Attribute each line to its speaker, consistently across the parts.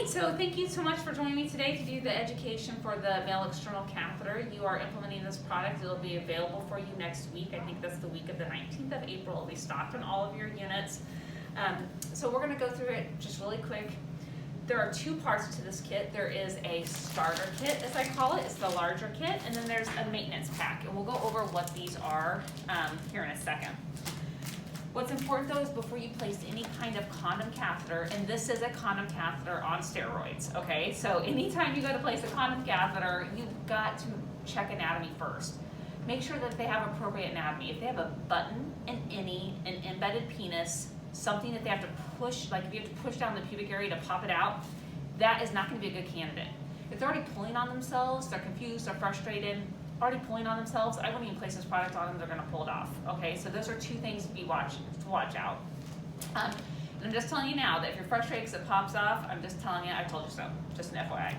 Speaker 1: right, so thank you so much for joining me today to do the education for the male external catheter. You are implementing this product. It'll be available for you next week. I think that's the week of the 19th of April. It'll be stocked in all of your units. So we're going to go through it just really quick. There are two parts to this kit. There is a starter kit, as I call it. It's the larger kit, and then there's a maintenance pack. And we'll go over what these are here in a second. What's important though is before you place any kind of condom catheter, and this is a condom catheter on steroids, okay? So anytime you go to place a condom catheter, you've got to check anatomy first. Make sure that they have appropriate anatomy. If they have a button, an innie, an embedded penis, something that they have to push, like if you have to push down the pubic area to pop it out, that is not gonna be a good candidate. If they're already pulling on themselves, they're confused, they're frustrated, already pulling on themselves, I wouldn't even place this product on them, they're gonna pull it off, okay? So those are two things to watch out. And I'm just telling you now that if you're frustrated because it pops off, I'm just telling you, I told you so, just an FYI.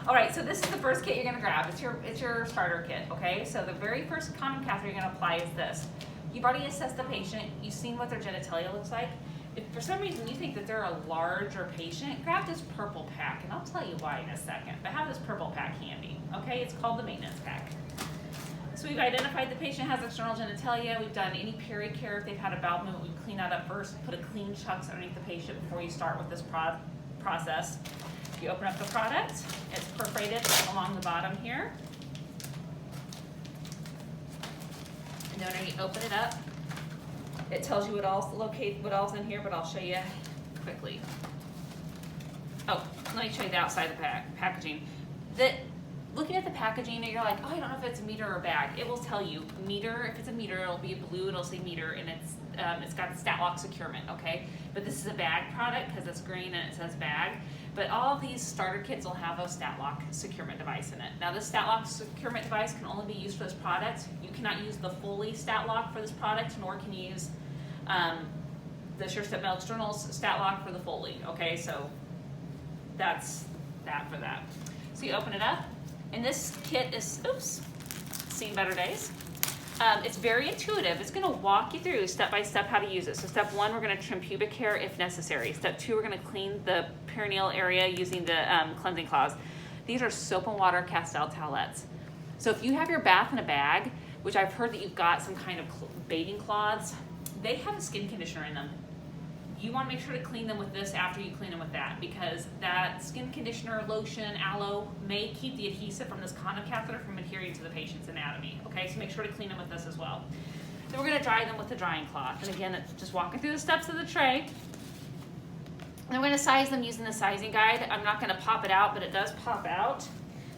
Speaker 1: All right, so this is the first kit you're gonna grab. It's your starter kit, okay? So the very first condom catheter you're gonna apply is this. You've already assessed the patient, you've seen what their genitalia looks like. If for some reason you think that they're a larger patient, grab this purple pack, and I'll tell you why in a second, but have this purple pack handy, okay? It's called the maintenance pack. So we've identified the patient has external genitalia, we've done any peri-care. If they've had a bowel movement, we clean that up first, put a clean chucks underneath the patient before you start with this process. You open up the product, it's perforated along the bottom here. And then when you open it up, it tells you what all's in here, but I'll show you quickly. Oh, let me show you the outside of the packaging. Looking at the packaging, you're like, oh, I don't know if it's a meter or a bag. It will tell you meter. If it's a meter, it'll be blue. It'll say meter, and it's got stat lock securement. Okay, but this is a bag product because it's green and it says bag. But all of these starter kits will have a stat lock securement device in it. Now, this stat lock securement device can only be used for this product. You cannot use the Foley stat lock for this product, nor can you use the SureStep Male Externals stat lock for the Foley. Okay, so that's that for that. So you open it up, and this kit is, seen better days. It's very intuitive. It's gonna walk you through step by step how to use it. So step one, we're gonna trim pubic hair if necessary. Step two, we're gonna clean the perineal area using the cleansing cloths. These are soap and water Castile towelettes. So if you have your bath in a bag, which I've heard that you've got some kind of bathing cloths, they have a skin conditioner in them. You want to make sure to clean them with this after you clean them with that, because that skin conditioner, lotion, aloe may keep the adhesive from this condom catheter from adhering to the patient's anatomy. Okay, so make sure to clean them with this as well. Then we're going to dry them with the drying cloth. And again, it's just walking through the steps of the tray. And we're going to size them using the sizing guide. I'm not going to pop it out, but it does pop out.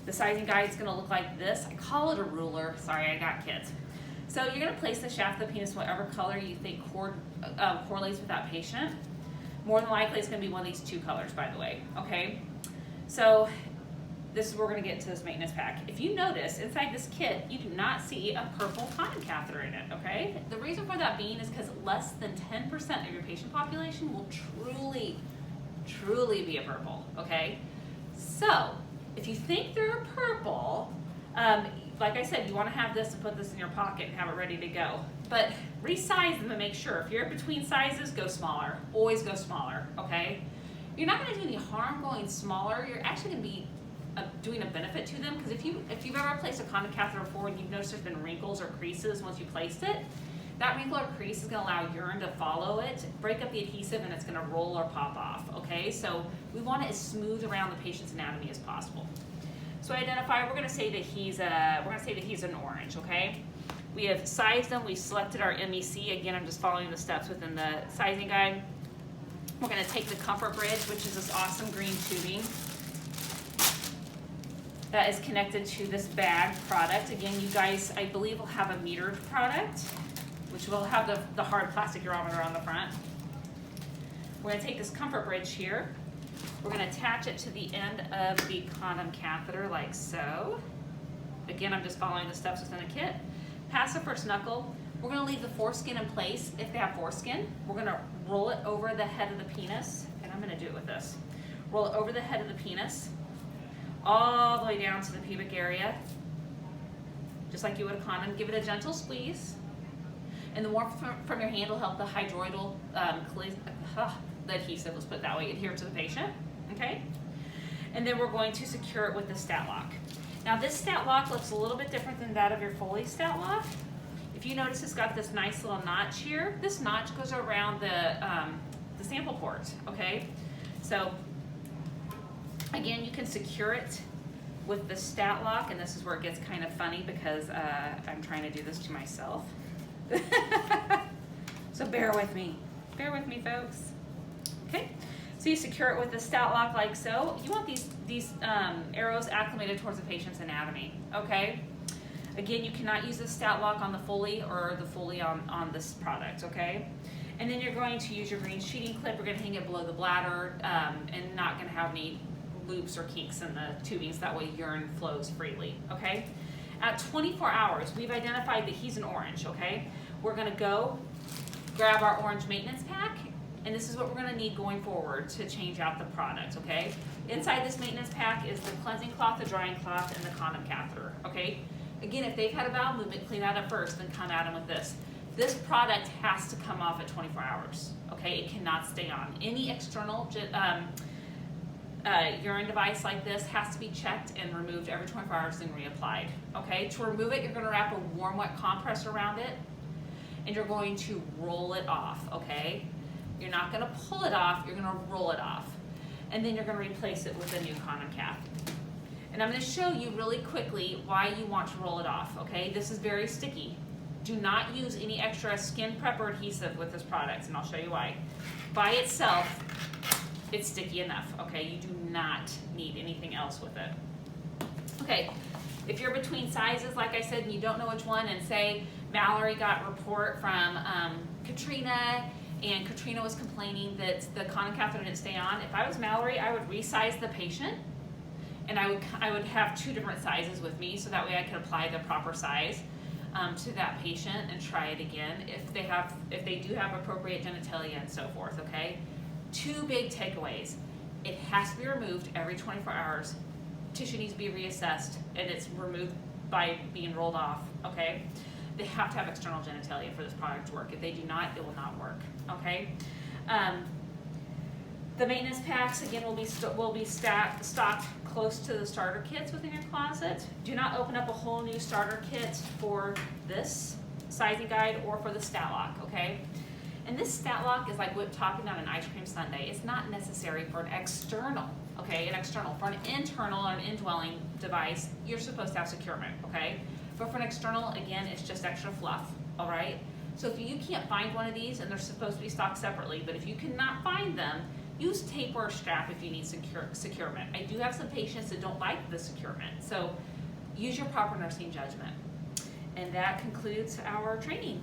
Speaker 1: The sizing guide is going to look like this. I call it a ruler. Sorry, I got kids. So you're going to place the shaft of the penis whatever color you think correlates with that patient. More than likely, it's going to be one of these two colors, by the way. Okay, so this is where we're going to get into this maintenance pack. If you notice, inside this kit, you do not see a purple condom catheter in it, okay? The reason for that being is because less than 10% of your patient population will truly be a purple, okay? So, if you think they're a purple, like I said, you want to have this and put this in your pocket and have it ready to go. But resize them and make sure. If you're between sizes, go smaller. Always go smaller, okay? You're not going to do any harm going smaller. You're actually going to be doing a benefit to them, because if you've ever placed a condom catheter before and you've noticed there's been wrinkles or creases once you placed it, that wrinkle or crease is going to allow urine to follow it, break up the adhesive, and it's going to roll or pop off, okay? So we want it as smooth around the patient's anatomy as possible. So identify, we're going to say that he's an orange, okay? We have sized them, we selected our MEC. Again, I'm just following the steps within the sizing guide. We're going to take the comfort bridge, which is this awesome green tubing that is connected to this bag product. Again, you guys, I believe, will have a metered product, which will have the hard plastic urometer on the front. We're going to take this comfort bridge here. We're going to attach it to the end of the condom catheter like so. Again, I'm just following the steps within the kit. Pass the first knuckle. We're going to leave the foreskin in place if they have foreskin. We're going to roll it over the head of the penis, and I'm going to do it with this. Roll it over the head of the penis, all the way down to the pubic area, just like you would a condom. Give it a gentle squeeze, and the warmth from your hand will help the hydroidal, the adhesive, let's put it that way, adhere to the patient. okay? And then we're going to secure it with the stat lock. Now this stat lock looks a little bit different than that of your Foley stat lock. If you notice, it's got this nice little notch here. This notch goes around the sample port, okay? So again, you can secure it with the stat lock, and this is where it gets kind of funny because I'm trying to do this to myself. So bear with me, folks. Okay, so you secure it with the stat lock like so. You want these arrows acclimated towards the patient's anatomy, okay? Again, you cannot use the stat lock on the Foley or the Foley on this product, okay? And then you're going to use your green sheeting clip. We're gonna hang it below the bladder and not gonna have any loops or kinks in the tubing, so that way urine flows freely, okay? At 24 hours, we've identified that he's an orange, okay? We're gonna go grab our orange maintenance pack, and this is what we're gonna need going forward to change out the product, okay? Inside this maintenance pack is the cleansing cloth, the drying cloth, and the condom catheter, okay? Again, if they've had a bowel movement, clean that up first, then come at them with this. This product has to come off at 24 hours, okay? It cannot stay on. Any external urine device like this has to be checked and removed every 24 hours and reapplied, okay? To remove it, you're gonna wrap a warm, wet compress around it, and you're going to roll it off, okay? You're not gonna pull it off, you're gonna roll it off. And then you're gonna replace it with a new condom cap. And I'm gonna show you really quickly why you want to roll it off, okay? This is very sticky. Do not use any extra skin prep or adhesive with this product, and I'll show you why. By itself, it's sticky enough, okay? You do not need anything else with it. Okay, if you're between sizes, like I said, and you don't know which one, and say Mallory got a report from Katrina, and Katrina was complaining that the condom catheter didn't stay on. If I was Mallory, I would resize the patient, and I would have 2 different sizes with me, so that way I could apply the proper size to that patient and try it again if they do have appropriate genitalia and so forth, okay? 2 big takeaways. It has to be removed every 24 hours. Tissue needs to be reassessed, and it's removed by being rolled off, okay? They have to have external genitalia for this product to work. If they do not, it will not work, okay? The maintenance packs, again, will be stocked close to the starter kits within your closet. Do not open up a whole new starter kit for this sizing guide or for the stat lock, okay? And this stat lock is like whipped topping on an ice cream sundae. It's not necessary for an external, okay? For an internal or an indwelling device, you're supposed to have securement, okay? But for an external, again, it's just extra fluff, all right? So if you can't find one of these, and they're supposed to be stocked separately, but if you cannot find them, use tape or a strap if you need securement. I do have some patients that don't like the securement, so use your proper nursing judgment. And that concludes our training.